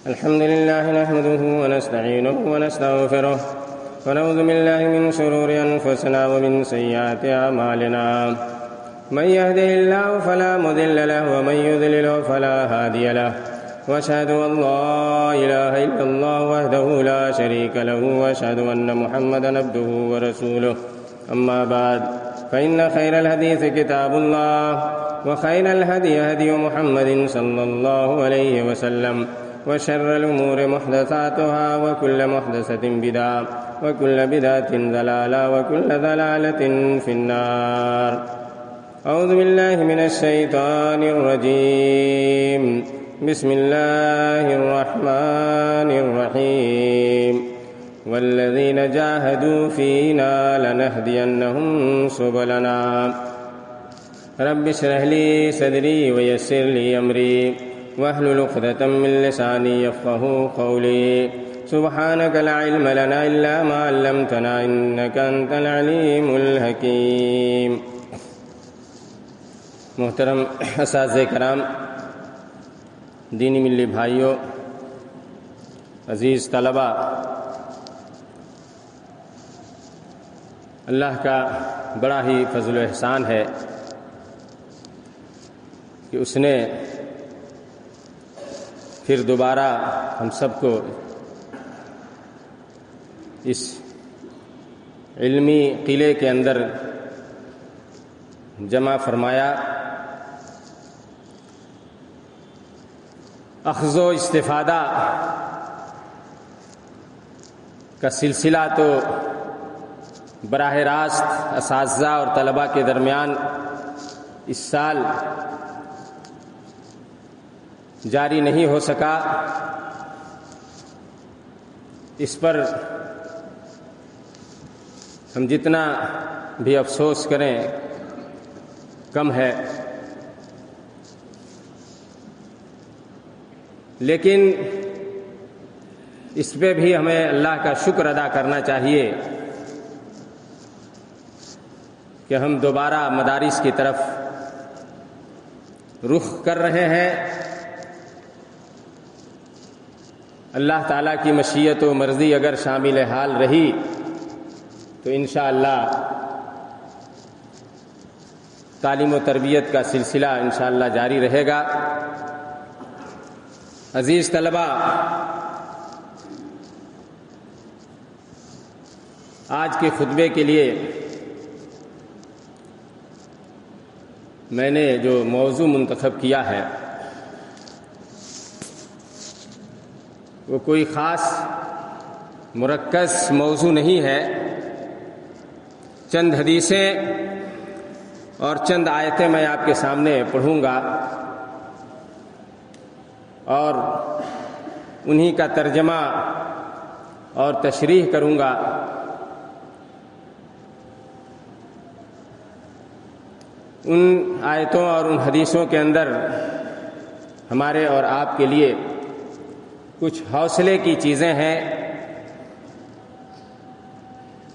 الحمد لله نحمده ونستعينه ونستغفره ونعوذ بالله من شرور أنفسنا ومن سيئات أعمالنا من يهده الله فلا مضل له ومن يضلل فلا هادي له وأشهد أن لا إله إلا الله وحده لا شريك له وأشهد أن محمدا عبده ورسوله أما بعد فإن خير الحديث كتاب الله وخير الهدي هدي محمد صلى الله عليه وسلم وشر الأمور محدثاتها وكل محدثة بدعة وكل بدعة ضلالة وكل ضلالة في النار. أعوذ بالله من الشيطان الرجيم. بسم الله الرحمن الرحيم. والذين جاهدوا فينا لنهدينهم سبلنا. رب اشرح لي صدري ويسر لي أمري واحلل عقدة من لساني يفقهوا قولي. سبحانك لا علم لنا إلا ما علمتنا إنك أنت العليم الحكيم. محترم اساتذہ کرام، دینی ملی بھائیوں، عزیز طلبہ، اللہ کا بڑا ہی فضل و احسان ہے کہ اس نے پھر دوبارہ ہم سب کو اس علمی قلعے کے اندر جمع فرمایا. اخذ و استفادہ کا سلسلہ تو براہ راست اساتذہ اور طلباء کے درمیان اس سال جاری نہیں ہو سکا. اس پر ہم جتنا بھی افسوس کریں کم ہے، لیکن اس پہ بھی ہمیں اللہ کا شکر ادا کرنا چاہیے کہ ہم دوبارہ مدارس کی طرف رخ کر رہے ہیں. اللہ تعالیٰ کی مشیت و مرضی اگر شامل حال رہی تو انشاءاللہ تعلیم و تربیت کا سلسلہ انشاءاللہ جاری رہے گا. عزیز طلبہ، آج کے خطبے کے لیے میں نے جو موضوع منتخب کیا ہے وہ کوئی خاص مرکز موضوع نہیں ہے. چند حدیثیں اور چند آیتیں میں آپ کے سامنے پڑھوں گا اور انہی کا ترجمہ اور تشریح کروں گا. ان آیتوں اور ان حدیثوں کے اندر ہمارے اور آپ کے لیے کچھ حوصلے کی چیزیں ہیں،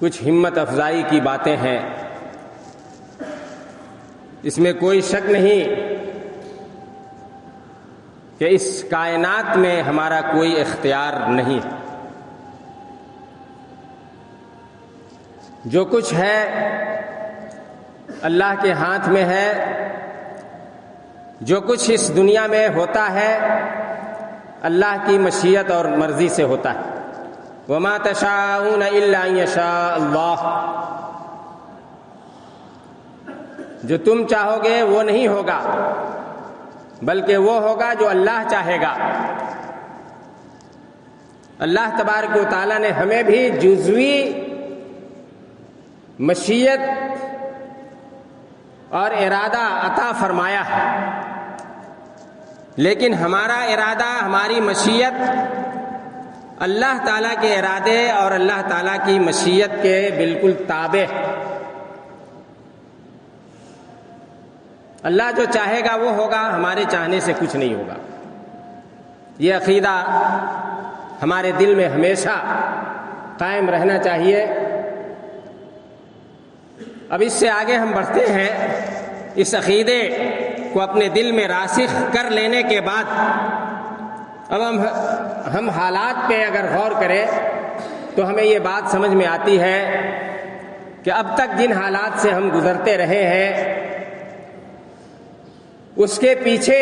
کچھ ہمت افزائی کی باتیں ہیں. اس میں کوئی شک نہیں کہ اس کائنات میں ہمارا کوئی اختیار نہیں. جو کچھ ہے اللہ کے ہاتھ میں ہے. جو کچھ اس دنیا میں ہوتا ہے اللہ کی مشیت اور مرضی سے ہوتا ہے. وَمَا تَشَاءُونَ إِلَّا أَن يَشَاءَ اللَّهُ. جو تم چاہو گے وہ نہیں ہوگا بلکہ وہ ہوگا جو اللہ چاہے گا. اللہ تبارک و تعالیٰ نے ہمیں بھی جزوی مشیت اور ارادہ عطا فرمایا ہے، لیکن ہمارا ارادہ، ہماری مشیت اللہ تعالیٰ کے ارادے اور اللہ تعالیٰ کی مشیت کے بالکل تابع. اللہ جو چاہے گا وہ ہوگا، ہمارے چاہنے سے کچھ نہیں ہوگا. یہ عقیدہ ہمارے دل میں ہمیشہ قائم رہنا چاہیے. اب اس سے آگے ہم بڑھتے ہیں. اس عقیدے کو اپنے دل میں راسخ کر لینے کے بعد اب ہم حالات پہ اگر غور کریں تو ہمیں یہ بات سمجھ میں آتی ہے کہ اب تک جن حالات سے ہم گزرتے رہے ہیں اس کے پیچھے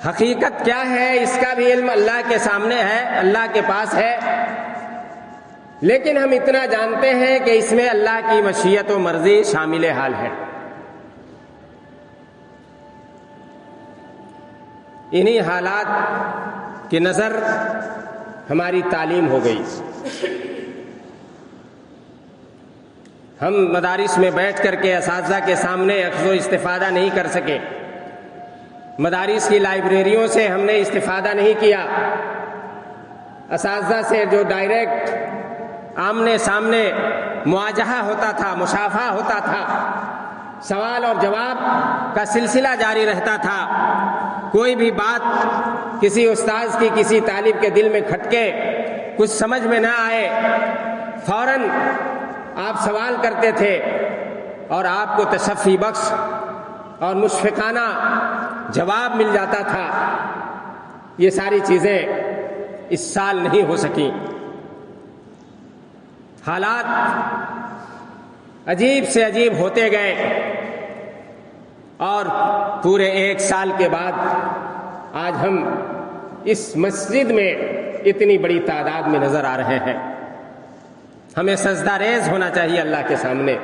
حقیقت کیا ہے اس کا بھی علم اللہ کے سامنے ہے، اللہ کے پاس ہے، لیکن ہم اتنا جانتے ہیں کہ اس میں اللہ کی مشیت و مرضی شامل حال ہے۔ انہی حالات کی نظر ہماری تعلیم ہو گئی۔ ہم مدارس میں بیٹھ کر کے اساتذہ کے سامنے اخذ و استفادہ نہیں کر سکے، مدارس کی لائبریریوں سے ہم نے استفادہ نہیں کیا، اساتذہ سے جو ڈائریکٹ آمنے سامنے مواجہہ ہوتا تھا، مشافہہ ہوتا تھا، سوال اور جواب کا سلسلہ جاری رہتا تھا، کوئی بھی بات کسی استاذ کی کسی طالب کے دل میں کھٹکے کچھ سمجھ میں نہ آئے، فوراً آپ سوال کرتے تھے اور آپ کو تشفی بخش اور مشفقانہ جواب مل جاتا تھا۔ یہ ساری چیزیں اس سال نہیں ہو سکیں۔ حالات عجیب سے عجیب ہوتے گئے اور پورے 1 سال کے بعد آج ہم اس مسجد میں اتنی بڑی تعداد میں نظر آ رہے ہیں۔ ہمیں سجدہ ریز ہونا چاہیے اللہ کے سامنے،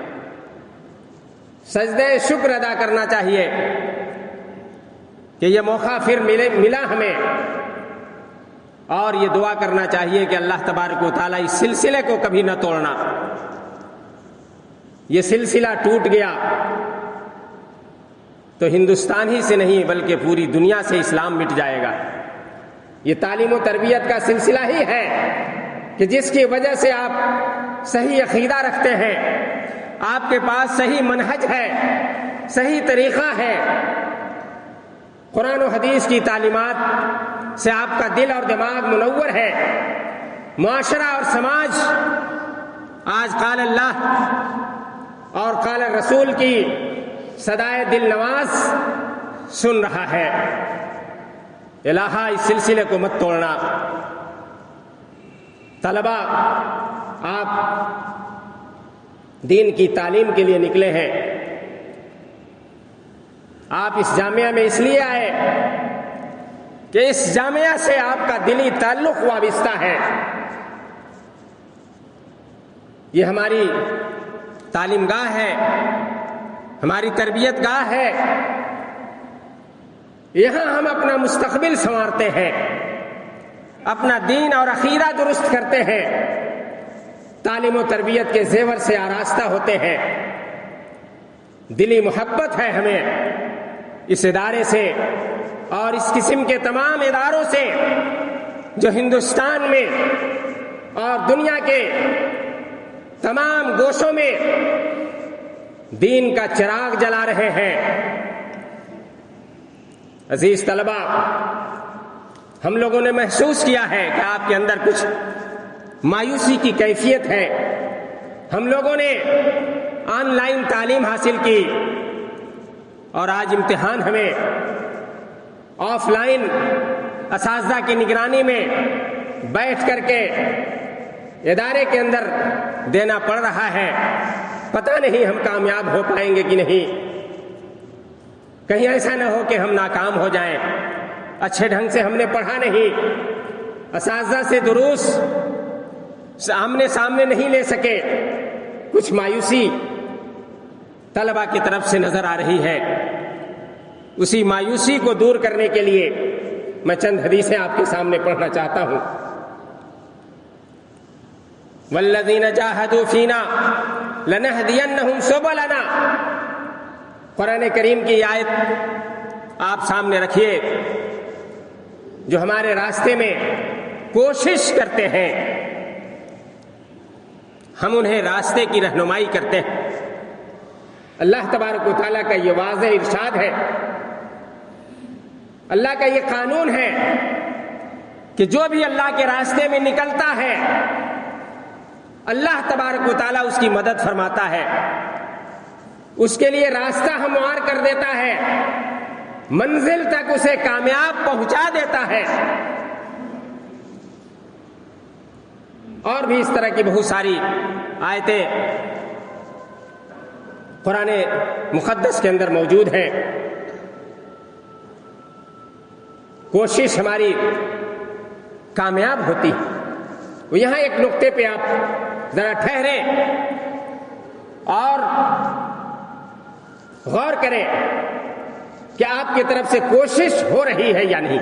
سجدہ شکر ادا کرنا چاہیے کہ یہ موقع پھر ملا ہمیں، اور یہ دعا کرنا چاہیے کہ اللہ تبارک و تعالیٰ اس سلسلے کو کبھی نہ توڑنا۔ یہ سلسلہ ٹوٹ گیا تو ہندوستان ہی سے نہیں بلکہ پوری دنیا سے اسلام مٹ جائے گا۔ یہ تعلیم و تربیت کا سلسلہ ہی ہے کہ جس کی وجہ سے آپ صحیح عقیدہ رکھتے ہیں، آپ کے پاس صحیح منہج ہے، صحیح طریقہ ہے، قرآن و حدیث کی تعلیمات سے آپ کا دل اور دماغ منور ہے، معاشرہ اور سماج آج قال اللہ اور قال رسول کی صدائے دل نواز سن رہا ہے۔ الہا اس سلسلے کو مت توڑنا۔ طلبہ، آپ دین کی تعلیم کے لیے نکلے ہیں، آپ اس جامعہ میں اس لیے آئے کہ اس جامعہ سے آپ کا دلی تعلق وابستہ ہے۔ یہ ہماری تعلیم گاہ ہے، ہماری تربیت گاہ ہے، یہاں ہم اپنا مستقبل سنوارتے ہیں، اپنا دین اور عقیدہ درست کرتے ہیں، تعلیم و تربیت کے زیور سے آراستہ ہوتے ہیں۔ دلی محبت ہے ہمیں اس ادارے سے اور اس قسم کے تمام اداروں سے جو ہندوستان میں اور دنیا کے تمام گوشوں میں دین کا چراغ جلا رہے ہیں۔ عزیز طلبہ، ہم لوگوں نے محسوس کیا ہے کہ آپ کے اندر کچھ مایوسی کی کیفیت ہے۔ ہم لوگوں نے آن لائن تعلیم حاصل کی اور آج امتحان ہمیں آف لائن اساتذہ کی نگرانی میں بیٹھ کر کے ادارے کے اندر دینا پڑ رہا ہے۔ پتہ نہیں ہم کامیاب ہو پائیں گے کہ نہیں، کہیں ایسا نہ ہو کہ ہم ناکام ہو جائیں، اچھے ڈھنگ سے ہم نے پڑھا نہیں، اساتذہ سے دروس آمنے سامنے نہیں لے سکے۔ کچھ مایوسی طلبہ کی طرف سے نظر آ رہی ہے۔ اسی مایوسی کو دور کرنے کے لیے میں چند حدیثیں آپ کے سامنے پڑھنا چاہتا ہوں۔ والذین جاہدوا فینا لنہدینہم سبلنا، قرآن کریم کی آیت آپ سامنے رکھیے۔ جو ہمارے راستے میں کوشش کرتے ہیں ہم انہیں راستے کی رہنمائی کرتے ہیں۔ اللہ تبارک و تعالیٰ کا یہ واضح ارشاد ہے، اللہ کا یہ قانون ہے کہ جو بھی اللہ کے راستے میں نکلتا ہے اللہ تبارک و تعالیٰ اس کی مدد فرماتا ہے، اس کے لیے راستہ ہموار کر دیتا ہے۔ منزل تک اسے کامیاب پہنچا دیتا ہے. اور بھی اس طرح کی بہت ساری آیتیں قرآن مقدس کے اندر موجود ہیں. کوشش ہماری کامیاب ہوتی ہے. یہاں ایک نقطے پہ آپ ذرا ٹھہریں اور غور کریں کہ آپ کی طرف سے کوشش ہو رہی ہے یا نہیں.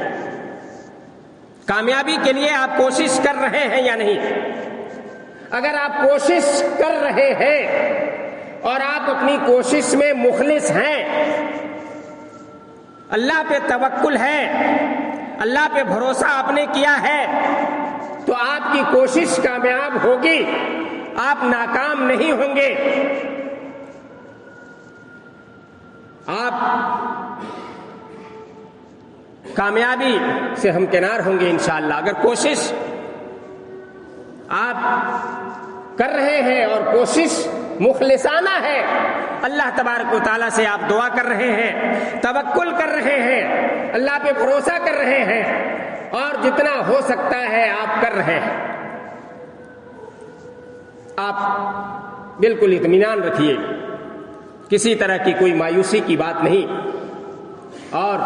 کامیابی کے لیے آپ کوشش کر رہے ہیں یا نہیں. اگر آپ کوشش کر رہے ہیں اور آپ اپنی کوشش میں مخلص ہیں، اللہ پہ توکل ہے، اللہ پہ بھروسہ آپ نے کیا ہے، تو آپ کی کوشش کامیاب ہوگی، آپ ناکام نہیں ہوں گے. آپ کامیابی سے ہمکنار ہوں گے انشاءاللہ. اگر کوشش آپ کر رہے ہیں اور کوشش مخلصانہ ہے، اللہ تبارک و تعالیٰ سے آپ دعا کر رہے ہیں، توکل کر رہے ہیں، اللہ پہ بھروسہ کر رہے ہیں، اور جتنا ہو سکتا ہے آپ کر رہے ہیں، آپ بالکل اطمینان رکھیے، کسی طرح کی کوئی مایوسی کی بات نہیں. اور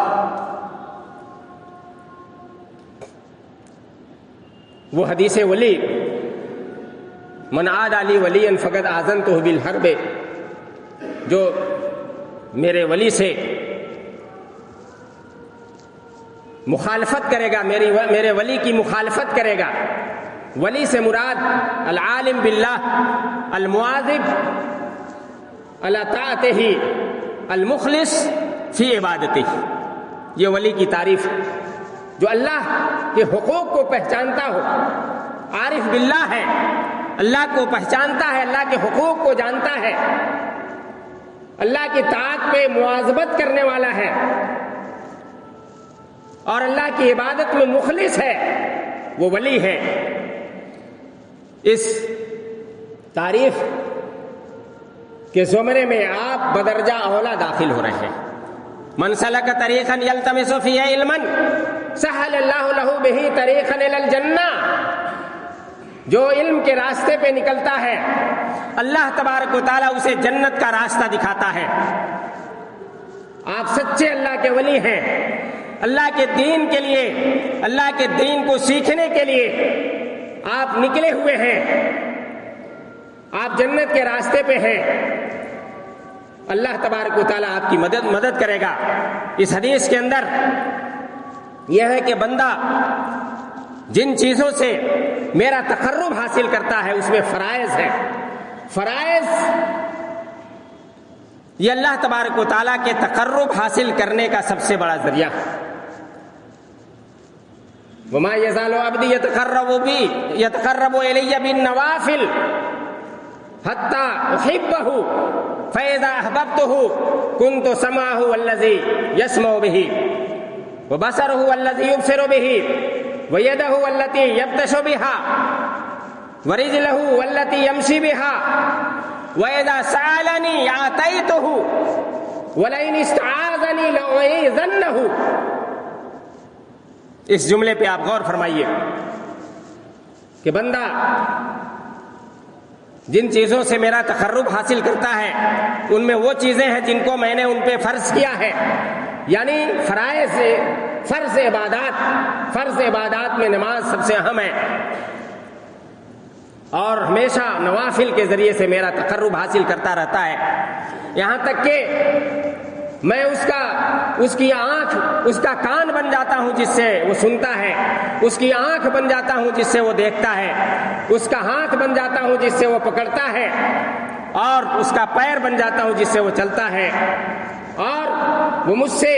وہ حدیث ولی، من عاد لی ولیا فقد آذنتہ بالحرب، جو میرے ولی سے مخالفت کرے گا، میرے ولی کی مخالفت کرے گا. ولی سے مراد العالم باللہ، المواظب علی طاعتہ، المخلص فی عبادتہ. یہ ولی کی تعریف، جو اللہ کے حقوق کو پہچانتا ہو، عارف باللہ ہے، اللہ کو پہچانتا ہے، اللہ کے حقوق کو جانتا ہے، اللہ کی طاعت پہ مواظبت کرنے والا ہے، اور اللہ کی عبادت میں مخلص ہے، وہ ولی ہے. اس تعریف کے زمرے میں آپ بدرجہ اولا داخل ہو رہے ہیں. من سلک طریقا یلتمس فیہ علما سہل اللہ لہ بہ طریقا الی الجنہ. جو علم کے راستے پہ نکلتا ہے، اللہ تبارک و تعالیٰ اسے جنت کا راستہ دکھاتا ہے. آپ سچے اللہ کے ولی ہیں، اللہ کے دین کے لیے، اللہ کے دین کو سیکھنے کے لیے آپ نکلے ہوئے ہیں، آپ جنت کے راستے پہ ہیں. اللہ تبارک و تعالیٰ آپ کی مدد کرے گا. اس حدیث کے اندر یہ ہے کہ بندہ جن چیزوں سے میرا تقرب حاصل کرتا ہے اس میں فرائض ہے. فرائض یہ اللہ تبارک و تعالیٰ کے تقرب حاصل کرنے کا سب سے بڑا ذریعہ ہے. وما یزال عبدی یتقرب الی بالنوافل حتی احبہ فاذا احببتہ کنت سمعہ الذی یسمع بہ وبصرہ الذی یبصر بہ ویدہ التی یبطش بہا ورجلہ التی یمشی بہا وَإِذَا سَأَلَنِي أَعْطَيْتُهُ وَلَئِنِ اسْتَعَاذَنِي لَأُعِيذَنَّهُ. اس جملے پہ آپ غور فرمائیے کہ بندہ جن چیزوں سے میرا تقرب حاصل کرتا ہے ان میں وہ چیزیں ہیں جن کو میں نے ان پہ فرض کیا ہے، یعنی فرض عبادات میں نماز سب سے اہم ہے، اور ہمیشہ نوافل کے ذریعے سے میرا تقرب حاصل کرتا رہتا ہے. یہاں تک کہ میں اس کی آنکھ، اس کا کان بن جاتا ہوں جس سے وہ سنتا ہے، اس کی آنکھ بن جاتا ہوں جس سے وہ دیکھتا ہے، اس کا ہاتھ بن جاتا ہوں جس سے وہ پکڑتا ہے، اور اس کا پیر بن جاتا ہوں جس سے وہ چلتا ہے. اور وہ مجھ سے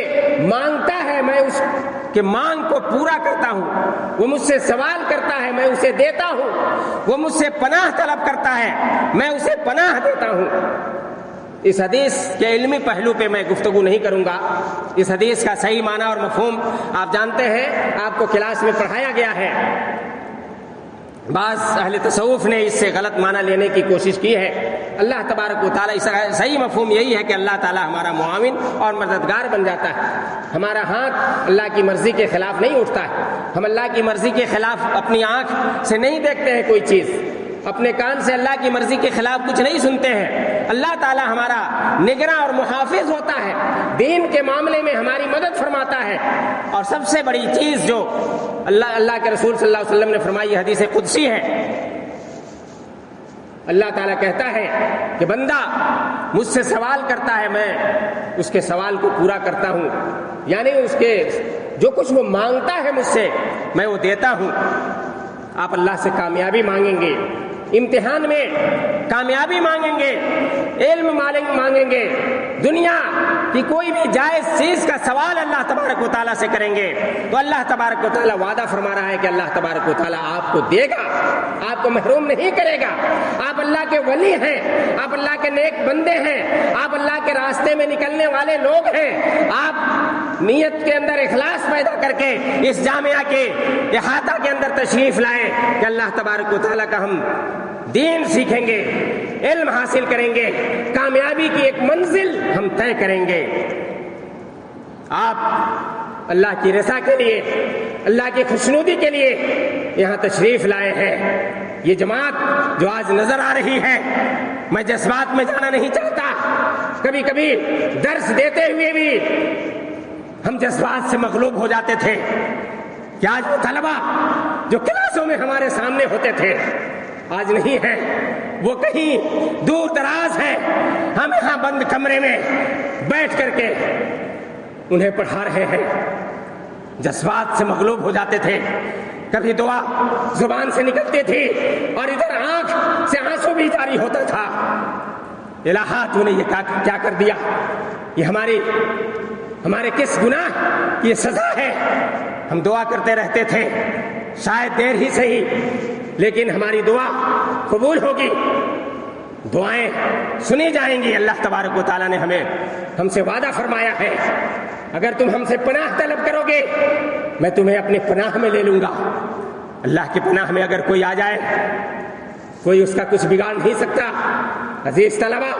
مانگتا ہے، میں اس کے مانگ کو پورا کرتا ہوں. وہ مجھ سے سوال کرتا ہے، میں اسے دیتا ہوں. وہ مجھ سے پناہ طلب کرتا ہے، میں اسے پناہ دیتا ہوں. اس حدیث کے علمی پہلو پہ میں گفتگو نہیں کروں گا. اس حدیث کا صحیح معنی اور مفہوم آپ جانتے ہیں، آپ کو کلاس میں پڑھایا گیا ہے. بعض اہل تصوف نے اس سے غلط معنی لینے کی کوشش کی ہے. اللہ تبارک و تعالیٰ، صحیح مفہوم یہی ہے کہ اللہ تعالیٰ ہمارا معاون اور مددگار بن جاتا ہے۔ ہمارا ہاتھ اللہ کی مرضی کے خلاف نہیں اٹھتا ہے، ہم اللہ کی مرضی کے خلاف اپنی آنکھ سے نہیں دیکھتے ہیں کوئی چیز، اپنے کان سے اللہ کی مرضی کے خلاف کچھ نہیں سنتے ہیں۔ اللہ تعالیٰ ہمارا نگراں اور محافظ ہوتا ہے، دین کے معاملے میں ہماری مدد فرماتا ہے۔ اور سب سے بڑی چیز جو اللہ کے رسول صلی اللہ علیہ وسلم نے فرمائی، حدیث قدسی ہے، اللہ تعالیٰ کہتا ہے کہ بندہ مجھ سے سوال کرتا ہے، میں اس کے سوال کو پورا کرتا ہوں، یعنی اس کے جو کچھ وہ مانگتا ہے مجھ سے میں وہ دیتا ہوں۔ آپ اللہ سے کامیابی مانگیں گے، امتحان میں کامیابی مانگیں گے، علم مانگیں گے، دنیا کی کوئی بھی جائز چیز کا سوال اللہ تبارک و تعالیٰ سے کریں گے تو اللہ تبارک و تعالیٰ وعدہ فرما رہا ہے کہ اللہ تبارک و تعالیٰ آپ کو دے گا، آپ کو محروم نہیں کرے گا۔ آپ اللہ کے ولی ہیں، آپ اللہ کے نیک بندے ہیں، آپ اللہ کے راستے میں نکلنے والے لوگ ہیں۔ آپ نیت کے اندر اخلاص پیدا کر کے اس جامعہ کے احاطہ کے اندر تشریف لائیں کہ اللہ تبارک و تعالیٰ کا ہم دین سیکھیں گے، علم حاصل کریں گے، کامیابی کی ایک منزل ہم طے کریں گے۔ آپ اللہ کی رضا کے لیے، اللہ کی خوشنودی کے لیے یہاں تشریف لائے ہیں۔ یہ جماعت جو آج نظر آ رہی ہے، میں جذبات میں جانا نہیں چاہتا، کبھی کبھی درس دیتے ہوئے بھی ہم جذبات سے مغلوب ہو جاتے تھے کہ آج وہ طلبہ جو کلاسوں میں ہمارے سامنے ہوتے تھے آج نہیں ہے، وہ کہیں دور دراز ہے، ہم یہاں بند کمرے میں بیٹھ کر کے انہیں پڑھا رہے ہیں۔ جذبات سے مغلوب ہو جاتے تھے، کبھی دعا زبان سے نکلتی تھی اور ادھر آنکھ سے آنسو بھی جاری ہوتا تھا۔ الہا تو نے یہ کیا کر دیا، یہ ہمارے کس گناہ کی یہ سزا ہے۔ ہم دعا کرتے رہتے تھے، شاید دیر ہی صحیح لیکن ہماری دعا قبول ہوگی، دعائیں سنی جائیں گی۔ اللہ تبارک و تعالیٰ نے ہم سے وعدہ فرمایا ہے، اگر تم ہم سے پناہ طلب کرو گے میں تمہیں اپنی پناہ میں لے لوں گا۔ اللہ کی پناہ میں اگر کوئی آ جائے کوئی اس کا کچھ بگاڑ نہیں سکتا۔ عزیز طلبہ،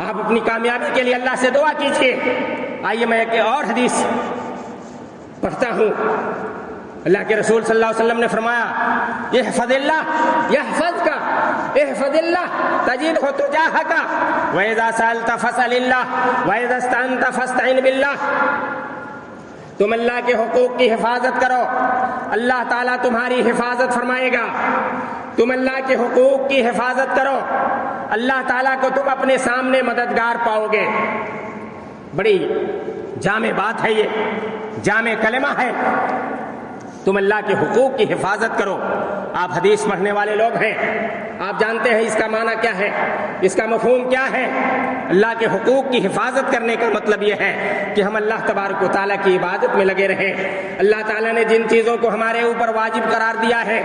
آپ اپنی کامیابی کے لیے اللہ سے دعا کیجیے۔ آئیے میں ایک اور حدیث پڑھتا ہوں۔ اللہ کے رسول صلی اللہ علیہ وسلم نے فرمایا، احفظ اللہ یحفظک، احفظ اللہ تجدہ تجاہک، وَإِذَا سَأَلْتَ فَاسْأَلِ اللَّهَ وَإِذَا اسْتَعَنْتَ فَاسْتَعِنْ بِاللَّهِ۔ تم اللہ کے حقوق کی حفاظت کرو، اللہ تعالیٰ تمہاری حفاظت فرمائے گا۔ تم اللہ کے حقوق کی حفاظت کرو، اللہ تعالیٰ کو تم اپنے سامنے مددگار پاؤ گے۔ بڑی جامع بات ہے، یہ جامع کلمہ ہے، تم اللہ کے حقوق کی حفاظت کرو۔ آپ حدیث پڑھنے والے لوگ ہیں، آپ جانتے ہیں اس کا معنی کیا ہے، اس کا مفہوم کیا ہے۔ اللہ کے حقوق کی حفاظت کرنے کا مطلب یہ ہے کہ ہم اللہ تبارک و تعالیٰ کی عبادت میں لگے رہیں۔ اللہ تعالیٰ نے جن چیزوں کو ہمارے اوپر واجب قرار دیا ہے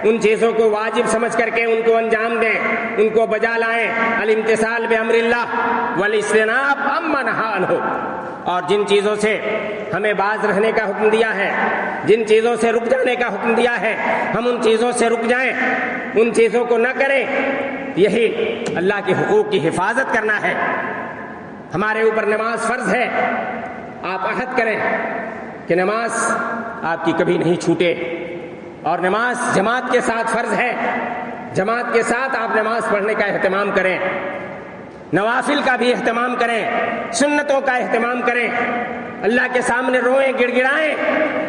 ان چیزوں کو واجب سمجھ کر کے ان کو انجام دیں، ان کو بجا لائیں۔ الامتثال بامر اللہ والاجتناب عما نہی عنہ۔ اور جن چیزوں سے ہمیں باز رہنے کا حکم دیا ہے، جن چیزوں سے رک جانے کا حکم دیا ہے، ہم ان چیزوں سے رک جائیں، ان چیزوں کو نہ کریں۔ یہی اللہ کے حقوق کی حفاظت کرنا ہے۔ ہمارے اوپر نماز فرض ہے، آپ عہد کریں کہ نماز آپ کی کبھی نہیں چھوٹے، اور نماز جماعت کے ساتھ فرض ہے، جماعت کے ساتھ آپ نماز پڑھنے کا اہتمام کریں، نوافل کا بھی اہتمام کریں، سنتوں کا اہتمام کریں، اللہ کے سامنے روئیں، گڑ گڑائیں،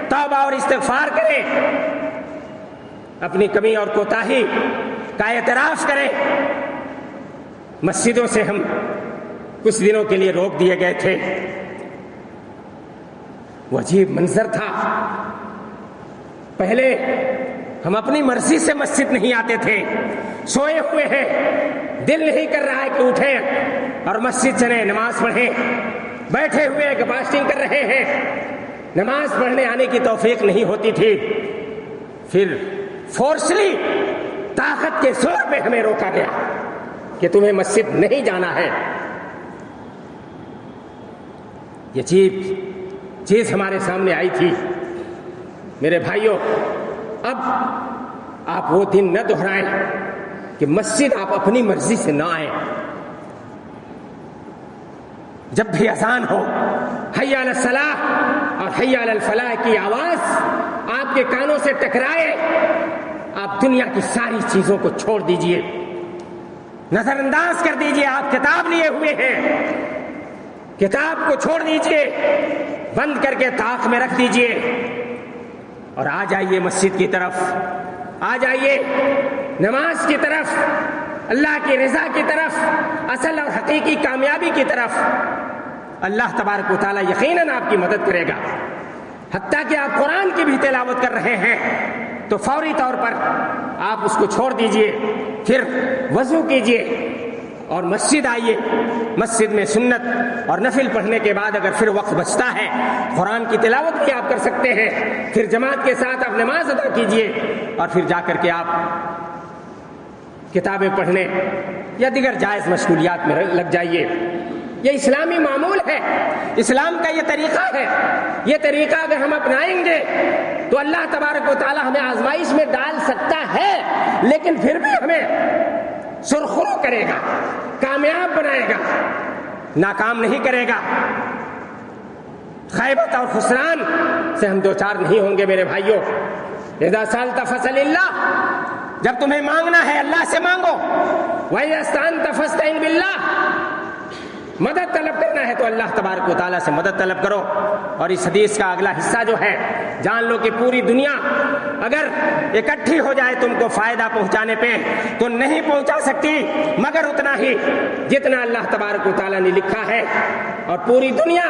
توبہ اور استغفار کریں، اپنی کمی اور کوتاہی کا اعتراف کریں۔ مسجدوں سے ہم کچھ دنوں کے لیے روک دیے گئے تھے، وہ عجیب منظر تھا۔ پہلے ہم اپنی مرضی سے مسجد نہیں آتے تھے، سوئے ہوئے ہیں، دل نہیں کر رہا ہے کہ اٹھیں اور مسجد چلیں، نماز پڑھیں، بیٹھے ہوئے فاسٹنگ کر رہے ہیں، نماز پڑھنے آنے کی توفیق نہیں ہوتی تھی۔ پھر فورسلی طاقت کے زور پہ ہمیں روکا گیا کہ تمہیں مسجد نہیں جانا ہے۔ یہ چیز ہمارے سامنے آئی تھی۔ میرے بھائیوں، اب آپ وہ دن نہ دہرائیں کہ مسجد آپ اپنی مرضی سے نہ آئیں. جب بھی اذان ہو حی علی الصلاۃ اور حی علی الفلاح کی آواز آپ کے کانوں سے ٹکرائے، آپ دنیا کی ساری چیزوں کو چھوڑ دیجئے، نظر انداز کر دیجئے. آپ کتاب لیے ہوئے ہیں، کتاب کو چھوڑ دیجئے، بند کر کے طاق میں رکھ دیجئے اور آ جائیے مسجد کی طرف، آ جائیے نماز کی طرف، اللہ کی رضا کی طرف، اصل اور حقیقی کامیابی کی طرف. اللہ تبارک و تعالیٰ یقیناً آپ کی مدد کرے گا. حتیٰ کہ آپ قرآن کی بھی تلاوت کر رہے ہیں تو فوری طور پر آپ اس کو چھوڑ دیجئے، پھر وضو کیجئے اور مسجد آئیے. مسجد میں سنت اور نفل پڑھنے کے بعد اگر پھر وقت بچتا ہے قرآن کی تلاوت بھی آپ کر سکتے ہیں. پھر جماعت کے ساتھ آپ نماز ادا کیجئے اور پھر جا کر کے آپ کتابیں پڑھنے یا دیگر جائز مشغولیات میں لگ جائیے. یہ اسلامی معمول ہے، اسلام کا یہ طریقہ ہے. یہ طریقہ اگر ہم اپنائیں گے تو اللہ تبارک و تعالی ہمیں آزمائش میں ڈال سکتا ہے، لیکن پھر بھی ہمیں سرخرو کرے گا، کامیاب بنائے گا، ناکام نہیں کرے گا. خیبت اور خسران سے ہم دوچار نہیں ہوں گے میرے بھائیوں. اذا سألت فاسأل اللہ، جب تمہیں مانگنا ہے اللہ سے مانگو. وَإِذَا اسْتَعَنْتَ فَاسْتَعِنْ بِاللَّهِ، مدد طلب کرنا ہے تو اللہ تبارک و تعالیٰ سے مدد طلب کرو. اور اس حدیث کا اگلا حصہ جو ہے، جان لو کہ پوری دنیا اگر اکٹھی ہو جائے تم کو فائدہ پہنچانے پہ تو نہیں پہنچا سکتی مگر اتنا ہی جتنا اللہ تبارک و تعالیٰ نے لکھا ہے. اور پوری دنیا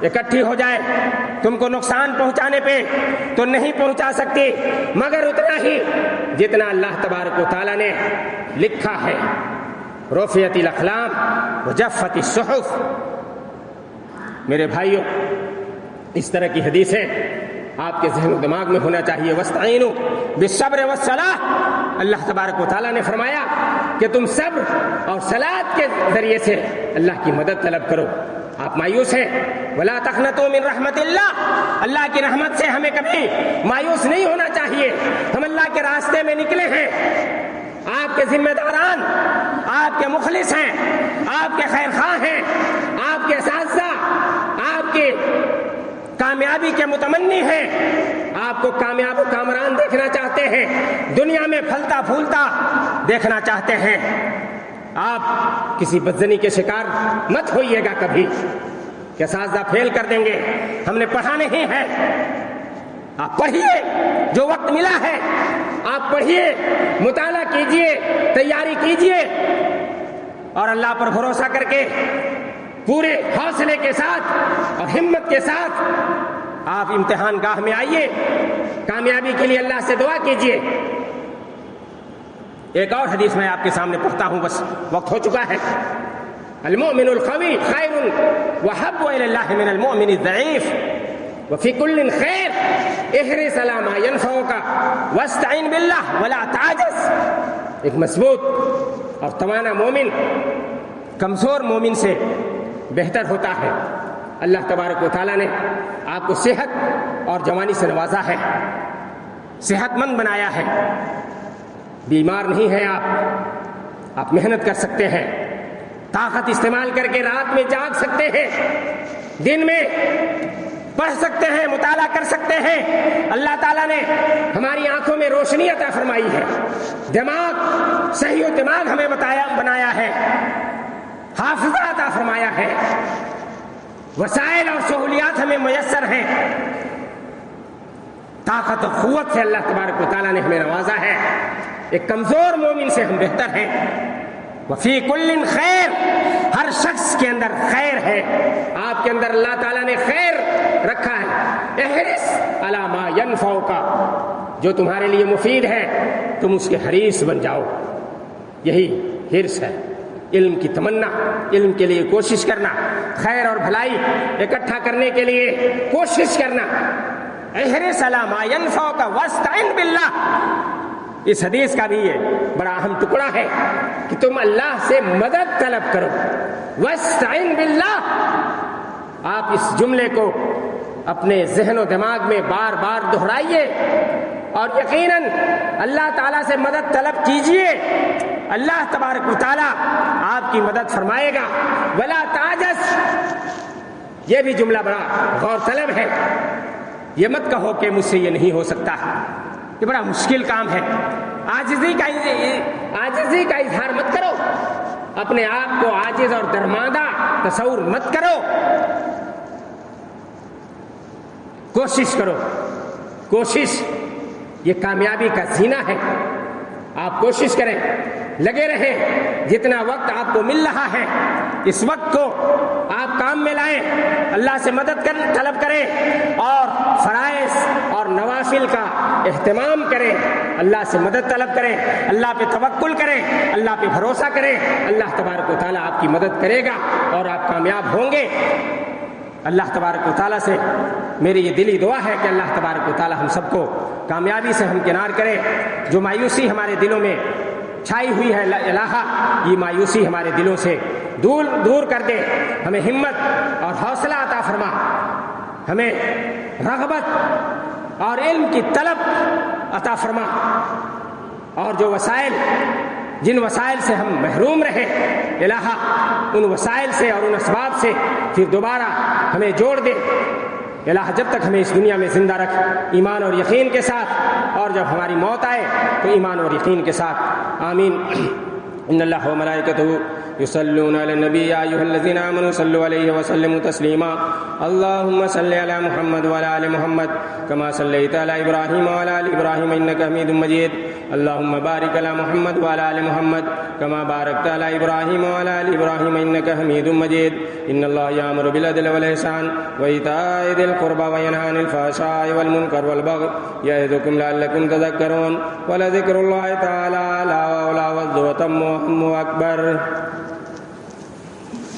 اکٹھی ہو جائے تم کو نقصان پہنچانے پہ تو نہیں پہنچا سکتی مگر اتنا ہی جتنا اللہ تبارک و تعالیٰ نے لکھا ہے. رفعت الاقلام وجفت الصحف. میرے بھائیوں، اس طرح کی حدیثیں آپ کے ذہن و دماغ میں ہونا چاہیے. واستعینوا بالصبر والصلاۃ، اللہ تبارک و تعالیٰ نے فرمایا کہ تم صبر اور صلاۃ کے ذریعے سے اللہ کی مدد طلب کرو. آپ مایوس ہیں، ولا تقنطوا من رحمت اللہ، اللہ کی رحمت سے ہمیں کبھی مایوس نہیں ہونا چاہیے. ہم اللہ کے راستے میں نکلے ہیں، آپ کے ذمہ داران آپ کے مخلص ہیں، آپ کے خیر خواہ ہیں، آپ کے اساتذہ آپ کے کامیابی کے متمنی ہیں، آپ کو کامیاب و کامران دیکھنا چاہتے ہیں، دنیا میں پھلتا پھولتا دیکھنا چاہتے ہیں. آپ کسی بدزنی کے شکار مت ہوئیے گا کبھی کہ اساتذہ فیل کر دیں گے، ہم نے پڑھا نہیں ہے. آپ پڑھیے، جو وقت ملا ہے آپ پڑھیے، مطالعہ کیجئے، تیاری کیجئے اور اللہ پر بھروسہ کر کے پورے حوصلے کے ساتھ اور ہمت کے ساتھ آپ امتحان گاہ میں آئیے. کامیابی کے لیے اللہ سے دعا کیجئے. ایک اور حدیث میں آپ کے سامنے پڑھتا ہوں، بس وقت ہو چکا ہے. المؤمن القوی خیر وحب الی اللہ من المؤمن الضعیف وفی کل خیر احرص علی ما ینفعک واستعن باللہ ولا تعجز. ایک مضبوط اور توانا مومن کمزور مومن سے بہتر ہوتا ہے. اللہ تبارک و تعالیٰ نے آپ کو صحت اور جوانی سے نوازا ہے، صحت مند بنایا ہے، بیمار نہیں ہیں آپ محنت کر سکتے ہیں، طاقت استعمال کر کے رات میں جاگ سکتے ہیں، دن میں پڑھ سکتے ہیں، مطالعہ کر سکتے ہیں. اللہ تعالیٰ نے ہماری آنکھوں میں روشنی عطا فرمائی ہے، دماغ صحیح و دماغ ہمیں بنایا ہے، حافظہ عطا فرمایا ہے، وسائل اور سہولیات ہمیں میسر ہیں. طاقت و قوت سے اللہ تبارک و تعالیٰ نے ہمیں نوازا ہے. ایک کمزور مومن سے ہم بہتر ہیں. وفی کل خیر، ہر شخص کے اندر خیر ہے. آپ کے اندر اللہ تعالیٰ نے خیر رکھا ہے. احرص علی ما ینفعک، جو تمہارے لیے مفید ہے تم اس کے حریص بن جاؤ. یہی حرص ہے، علم کی تمنا، علم کے لیے کوشش کرنا، خیر اور بھلائی اکٹھا کرنے کے لیے کوشش کرنا. احرص علی ما ینفعک واستعن باللہ. اس حدیث کا بھی یہ بڑا اہم ٹکڑا ہے کہ تم اللہ سے مدد طلب کرو. واستعن باللہ. آپ اس جملے کو اپنے ذہن و دماغ میں بار بار دہرائیے اور یقیناً اللہ تعالیٰ سے مدد طلب کیجئے، اللہ تبارک و تعالیٰ آپ کی مدد فرمائے گا۔ ولا تعجز، یہ بھی جملہ بڑا غور طلب ہے۔ یہ مت کہو کہ مجھ سے یہ نہیں ہو سکتا، یہ بڑا مشکل کام ہے۔ عاجزی کا اظہار مت کرو، اپنے آپ کو عاجز اور درماندہ تصور مت کرو، کوشش کرو۔ کوشش یہ کامیابی کا زینہ ہے۔ آپ کوشش کریں، لگے رہیں، جتنا وقت آپ کو مل رہا ہے اس وقت کو آپ کام میں لائیں، اللہ سے مدد طلب کریں اور فرائض اور نوافل کا اہتمام کریں، اللہ سے مدد طلب کریں، اللہ پہ توکل کریں، اللہ پہ بھروسہ کریں۔ اللہ تبارک و تعالیٰ آپ کی مدد کرے گا اور آپ کامیاب ہوں گے۔ اللہ تبارک و تعالیٰ سے میری یہ دلی دعا ہے کہ اللہ تبارک و تعالیٰ ہم سب کو کامیابی سے ہمکنار کرے۔ جو مایوسی ہمارے دلوں میں چھائی ہوئی ہے الہ، یہ مایوسی ہمارے دلوں سے دور کر دے، ہمیں ہمت اور حوصلہ عطا فرما، ہمیں رغبت اور علم کی طلب عطا فرما، اور جو جن وسائل سے ہم محروم رہے الہ، ان وسائل سے اور ان اسباب سے پھر دوبارہ ہمیں جوڑ دے الہ۔ جب تک ہمیں اس دنیا میں زندہ رکھ ایمان اور یقین کے ساتھ، اور جب ہماری موت آئے تو ایمان اور یقین کے ساتھ۔ آمین۔ ان اللہ و ملائکتہ یصلون علی النبی یا ایھا الذین آمنوا صلوا علیہ وسلموا تسلیما۔ اللهم صل علی محمد وعلی آل محمد کما صلیت علی ابراہیم وعلی آل ابراہیم انک حمید مجید۔ اللهم بارک علی محمد وعلی آل محمد کما بارکت علی ابراہیم وعلی آل ابراہیم انک حمید مجید۔ ان اللہ یأمر بالعدل والإحسان وإیتاء ذی القربى وینہی عن الفحشاء والمنکر والبغی یعظکم لعلکم تذکرون۔ ولذکر اللہ تعالی اعلی وأعلی والذو أتم وأهم وأکبر۔